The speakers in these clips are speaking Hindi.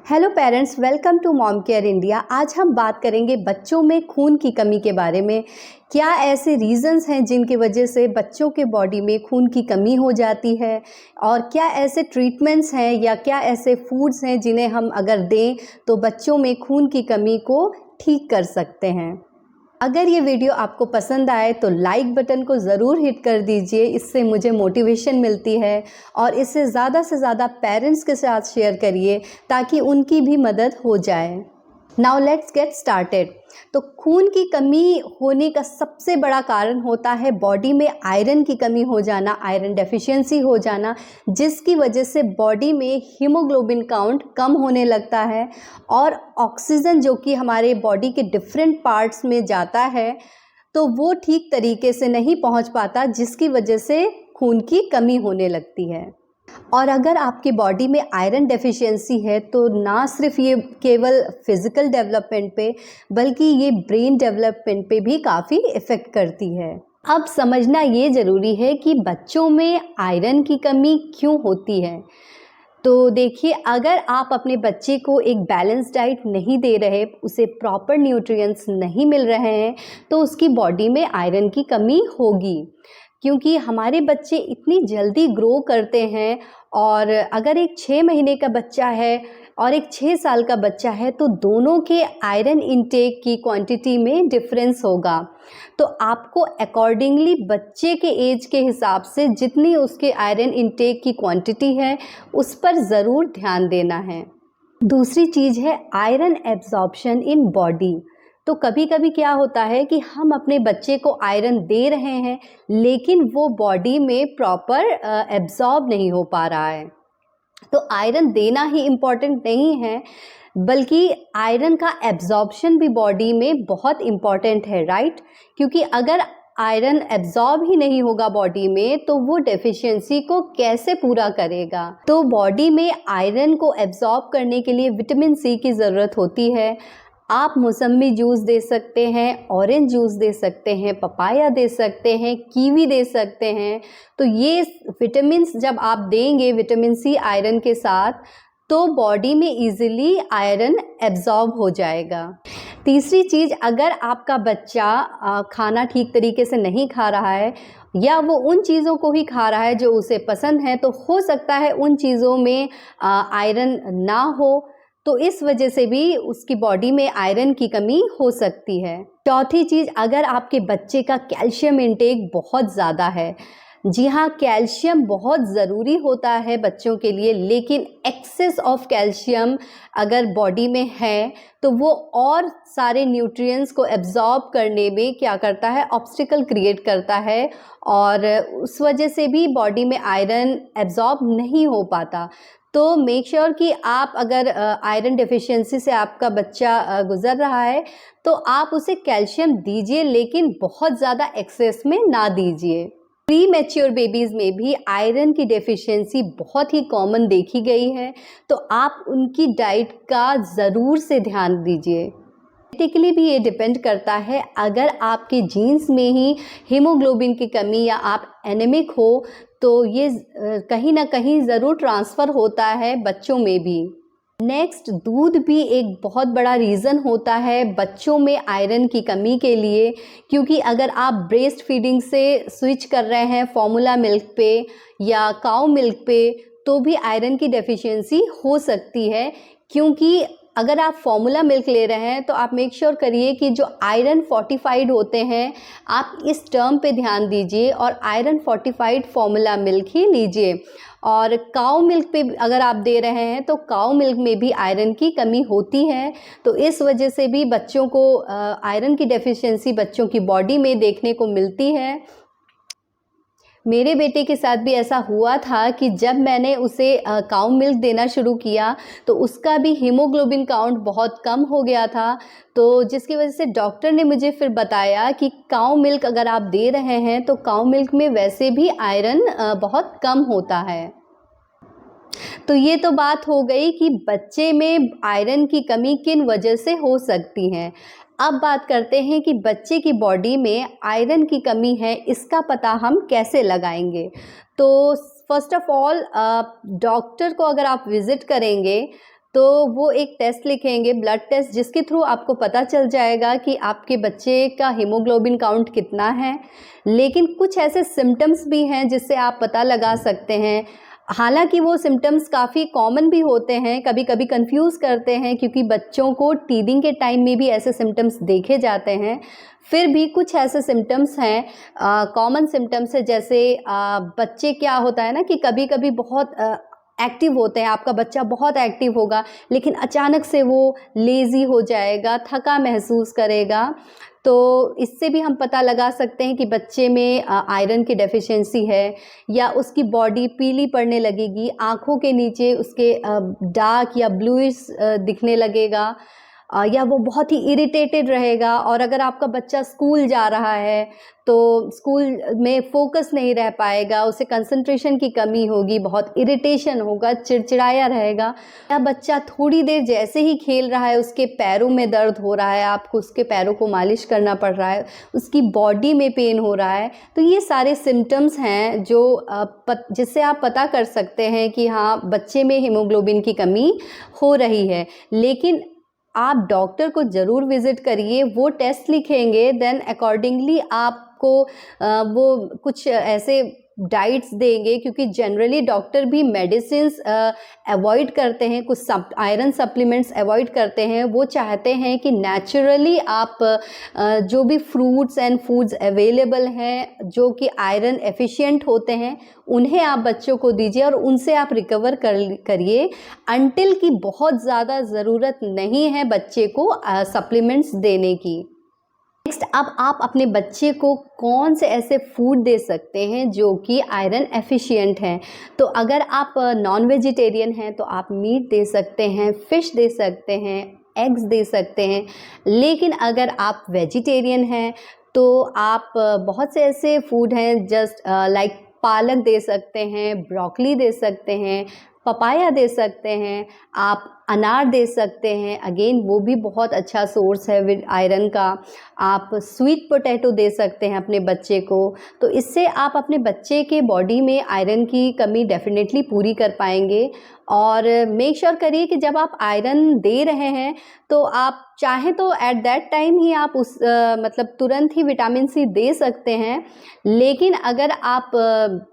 Hello parents, welcome to mom care India. आज हम बात करेंगे बच्चों में खून की कमी के बारे में। क्या ऐसे रीज़न्स हैं जिनकी वजह से बच्चों के बॉडी में खून की कमी हो जाती है, और क्या ऐसे ट्रीटमेंट्स हैं या क्या ऐसे फूड्स हैं जिन्हें हम अगर दें तो बच्चों में खून की कमी को ठीक कर सकते हैं। अगर ये वीडियो आपको पसंद आए तो लाइक बटन को ज़रूर हिट कर दीजिए, इससे मुझे मोटिवेशन मिलती है। और इसे ज़्यादा से ज़्यादा पेरेंट्स के साथ शेयर करिए ताकि उनकी भी मदद हो जाए। Now let's get started. तो खून की कमी होने का सबसे बड़ा कारण होता है बॉडी में आयरन की कमी हो जाना, आयरन डेफिशिएंसी हो जाना, जिसकी वजह से बॉडी में हीमोग्लोबिन काउंट कम होने लगता है और ऑक्सीजन जो कि हमारे बॉडी के डिफरेंट पार्ट्स में जाता है तो वो ठीक तरीके से नहीं पहुंच पाता, जिसकी वजह से खून की कमी होने लगती है। और अगर आपकी बॉडी में आयरन डेफिशिएंसी है तो ना सिर्फ ये केवल फिज़िकल डेवलपमेंट पे बल्कि ये ब्रेन डेवलपमेंट पे भी काफ़ी इफ़ेक्ट करती है। अब समझना ये ज़रूरी है कि बच्चों में आयरन की कमी क्यों होती है। तो देखिए, अगर आप अपने बच्चे को एक बैलेंस डाइट नहीं दे रहे, उसे प्रॉपर न्यूट्रिएंट्स नहीं मिल रहे हैं, तो उसकी बॉडी में आयरन की कमी होगी। क्योंकि हमारे बच्चे इतनी जल्दी ग्रो करते हैं, और अगर एक 6 महीने का बच्चा है और एक 6 साल का बच्चा है तो दोनों के आयरन इनटेक की क्वांटिटी में डिफरेंस होगा। तो आपको अकॉर्डिंगली बच्चे के एज के हिसाब से जितनी उसके आयरन इनटेक की क्वांटिटी है उस पर ज़रूर ध्यान देना है। दूसरी चीज़ है आयरन एब्जॉर्प्शन इन बॉडी। तो कभी कभी क्या होता है कि हम अपने बच्चे को आयरन दे रहे हैं लेकिन वो बॉडी में प्रॉपर एब्जॉर्ब नहीं हो पा रहा है। तो आयरन देना ही इम्पॉर्टेंट नहीं है, बल्कि आयरन का एब्जॉर्प्शन भी बॉडी में बहुत इम्पॉर्टेंट है, राइट। क्योंकि अगर आयरन एब्जॉर्ब ही नहीं होगा बॉडी में तो वो डेफिशिएंसी को कैसे पूरा करेगा। तो बॉडी में आयरन को एब्जॉर्ब करने के लिए विटामिन सी की ज़रूरत होती है। आप मौसमी जूस दे सकते हैं, ऑरेंज जूस दे सकते हैं, पपाया दे सकते हैं, कीवी दे सकते हैं। तो ये विटामिन्स जब आप देंगे विटामिन सी आयरन के साथ तो बॉडी में इजीली आयरन एब्जॉर्ब हो जाएगा। तीसरी चीज़, अगर आपका बच्चा खाना ठीक तरीके से नहीं खा रहा है या वो उन चीज़ों को ही खा रहा है जो उसे पसंद है, तो हो सकता है उन चीज़ों में आयरन ना हो, तो इस वजह से भी उसकी बॉडी में आयरन की कमी हो सकती है। चौथी चीज़, अगर आपके बच्चे का कैल्शियम इंटेक बहुत ज़्यादा है। जी हाँ, कैल्शियम बहुत ज़रूरी होता है बच्चों के लिए, लेकिन एक्सेस ऑफ कैल्शियम अगर बॉडी में है तो वो और सारे न्यूट्रिएंट्स को एब्जॉर्ब करने में क्या करता है, ऑब्स्टिकल क्रिएट करता है, और उस वजह से भी बॉडी में आयरन एब्जॉर्ब नहीं हो पाता। तो मेक श्योर कि आप अगर आयरन डेफिशिएंसी से आपका बच्चा गुज़र रहा है तो आप उसे कैल्शियम दीजिए, लेकिन बहुत ज़्यादा एक्सेस में ना दीजिए। प्री मैच्योर बेबीज़ में भी आयरन की डेफिशिएंसी बहुत ही कॉमन देखी गई है, तो आप उनकी डाइट का ज़रूर से ध्यान दीजिए। जेनेटिकली भी ये डिपेंड करता है, अगर आपके जीन्स में ही हीमोग्लोबिन की कमी या आप एनीमिक हो तो ये कहीं ना कहीं ज़रूर ट्रांसफ़र होता है बच्चों में भी। नेक्स्ट, दूध भी एक बहुत बड़ा रीज़न होता है बच्चों में आयरन की कमी के लिए। क्योंकि अगर आप ब्रेस्ट फीडिंग से स्विच कर रहे हैं फॉर्मूला मिल्क पे या काऊ मिल्क पे तो भी आयरन की डेफिशिएंसी हो सकती है। क्योंकि अगर आप फॉर्मूला मिल्क ले रहे हैं तो आप मेक श्योर करिए कि जो आयरन फोर्टिफाइड होते हैं, आप इस टर्म पे ध्यान दीजिए और आयरन फोर्टिफाइड फॉर्मूला मिल्क ही लीजिए। और काऊ मिल्क पे अगर आप दे रहे हैं तो काऊ मिल्क में भी आयरन की कमी होती है, तो इस वजह से भी बच्चों को आयरन की डेफिशिएंसी बच्चों की बॉडी में देखने को मिलती है। मेरे बेटे के साथ भी ऐसा हुआ था कि जब मैंने उसे काऊ मिल्क देना शुरू किया तो उसका भी हीमोग्लोबिन काउंट बहुत कम हो गया था। तो जिसकी वजह से डॉक्टर ने मुझे फिर बताया कि काऊ मिल्क अगर आप दे रहे हैं तो काऊ मिल्क में वैसे भी आयरन बहुत कम होता है। तो ये तो बात हो गई कि बच्चे में आयरन की कमी किन वजह से हो सकती है। अब बात करते हैं कि बच्चे की बॉडी में आयरन की कमी है, इसका पता हम कैसे लगाएंगे। तो फर्स्ट ऑफ ऑल डॉक्टर को अगर आप विज़िट करेंगे तो वो एक टेस्ट लिखेंगे, ब्लड टेस्ट, जिसके थ्रू आपको पता चल जाएगा कि आपके बच्चे का हीमोग्लोबिन काउंट कितना है। लेकिन कुछ ऐसे सिम्टम्स भी हैं जिससे आप पता लगा सकते हैं। हालांकि वो सिम्टम्स काफ़ी कॉमन भी होते हैं, कभी कभी कंफ्यूज करते हैं, क्योंकि बच्चों को टीदिंग के टाइम में भी ऐसे सिम्टम्स देखे जाते हैं। फिर भी कुछ ऐसे सिम्टम्स हैं, कॉमन सिम्टम्स है, जैसे बच्चे क्या होता है ना कि कभी कभी बहुत एक्टिव होते हैं, आपका बच्चा बहुत एक्टिव होगा लेकिन अचानक से वो लेज़ी हो जाएगा, थका महसूस करेगा। तो इससे भी हम पता लगा सकते हैं कि बच्चे में आयरन की डेफिशिएंसी है। या उसकी बॉडी पीली पड़ने लगेगी, आँखों के नीचे उसके डार्क या ब्लूइश दिखने लगेगा, या वो बहुत ही इरिटेटेड रहेगा। और अगर आपका बच्चा स्कूल जा रहा है तो स्कूल में फोकस नहीं रह पाएगा, उसे कंसंट्रेशन की कमी होगी, बहुत इरिटेशन होगा, चिड़चिड़ाया रहेगा। या बच्चा थोड़ी देर जैसे ही खेल रहा है उसके पैरों में दर्द हो रहा है, आपको उसके पैरों को मालिश करना पड़ रहा है, उसकी बॉडी में पेन हो रहा है। तो ये सारे सिम्टम्स हैं जो जिससे आप पता कर सकते हैं कि हाँ, बच्चे में हीमोग्लोबिन की कमी हो रही है। लेकिन आप डॉक्टर को ज़रूर विज़िट करिए, वो टेस्ट लिखेंगे, देन अकॉर्डिंगली आपको वो कुछ ऐसे डाइट्स देंगे, क्योंकि जनरली डॉक्टर भी मेडिसिन्स अवॉइड करते हैं, कुछ आयरन सप्लीमेंट्स अवॉइड करते हैं। वो चाहते हैं कि नेचुरली आप जो भी फ्रूट्स एंड फूड्स अवेलेबल हैं जो कि आयरन एफिशिएंट होते हैं, उन्हें आप बच्चों को दीजिए और उनसे आप रिकवर करिए, अनटिल कि बहुत ज़्यादा ज़रूरत नहीं है बच्चे को सप्लीमेंट्स देने की। नेक्स्ट, अब आप अपने बच्चे को कौन से ऐसे फूड दे सकते हैं जो कि आयरन एफिशिएंट हैं। तो अगर आप नॉन वेजिटेरियन हैं तो आप मीट दे सकते हैं, फ़िश दे सकते हैं, एग्स दे सकते हैं। लेकिन अगर आप वेजिटेरियन हैं तो आप बहुत से ऐसे फूड हैं, जस्ट लाइक पालक दे सकते हैं, ब्रोकली दे सकते हैं, पपाया दे सकते हैं, आप अनार दे सकते हैं, अगेन वो भी बहुत अच्छा सोर्स है विद आयरन का। आप स्वीट पोटैटो दे सकते हैं अपने बच्चे को। तो इससे आप अपने बच्चे के बॉडी में आयरन की कमी डेफिनेटली पूरी कर पाएंगे। और मेक श्योर करिए कि जब आप आयरन दे रहे हैं तो आप चाहें तो एट दैट टाइम ही आप मतलब तुरंत ही विटामिन सी दे सकते हैं। लेकिन अगर आप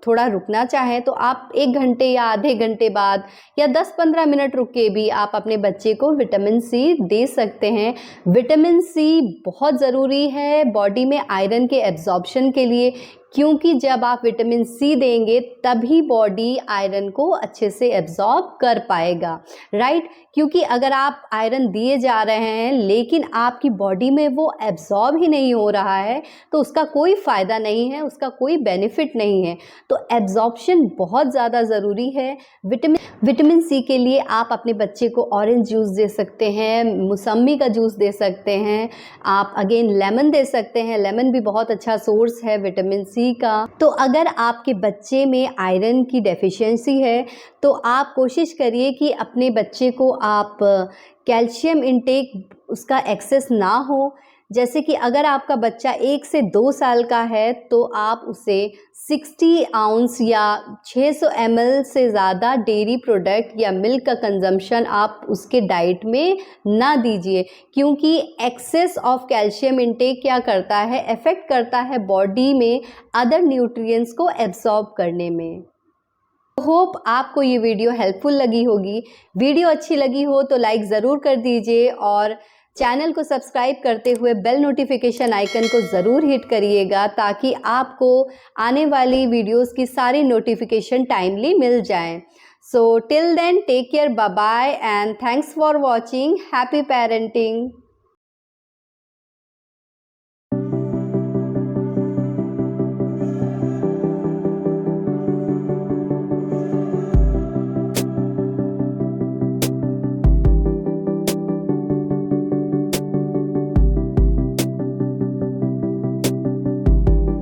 थोड़ा रुकना चाहें तो आप 1 घंटे या आधे घंटे बाद या 10-15 मिनट रुक के भी आप अपने बच्चे को विटामिन सी दे सकते हैं। विटामिन सी बहुत ज़रूरी है बॉडी में आयरन के एब्जॉर्प्शन के लिए, क्योंकि जब आप विटामिन सी देंगे तभी बॉडी आयरन को अच्छे से एब्जॉर्ब कर पाएगा, राइट। क्योंकि अगर आप आयरन दिए जा रहे हैं लेकिन आपकी बॉडी में वो एब्जॉर्ब ही नहीं हो रहा है तो उसका कोई फ़ायदा नहीं है, उसका कोई बेनिफिट नहीं है। तो एब्जॉर्प्शन बहुत ज़्यादा ज़रूरी है। विटामिन सी के लिए आप अपने बच्चे को ऑरेंज जूस दे सकते हैं, मौसम्मी का जूस दे सकते हैं, आप अगेन लेमन दे सकते हैं। लेमन भी बहुत अच्छा सोर्स है विटामिन सी का। तो अगर आपके बच्चे में आयरन की डेफिशिएंसी है तो आप कोशिश करिए कि अपने बच्चे को आप कैल्शियम इंटेक उसका एक्सेस ना हो। जैसे कि अगर आपका बच्चा 1 से 2 साल का है तो आप उसे 60 आउंस या 600 ml से ज़्यादा डेयरी प्रोडक्ट या मिल्क का कंजम्पशन आप उसके डाइट में ना दीजिए, क्योंकि एक्सेस ऑफ कैल्शियम इंटेक क्या करता है, अफेक्ट करता है बॉडी में अदर न्यूट्रिएंट्स को एब्जॉर्ब करने में। होप आपको ये वीडियो हेल्पफुल लगी होगी। वीडियो अच्छी लगी हो तो लाइक ज़रूर कर दीजिए और चैनल को सब्सक्राइब करते हुए बेल नोटिफिकेशन आइकन को ज़रूर हिट करिएगा, ताकि आपको आने वाली वीडियोस की सारी नोटिफिकेशन टाइमली मिल जाएं। So till then take care, bye bye and thanks for watching. Happy parenting.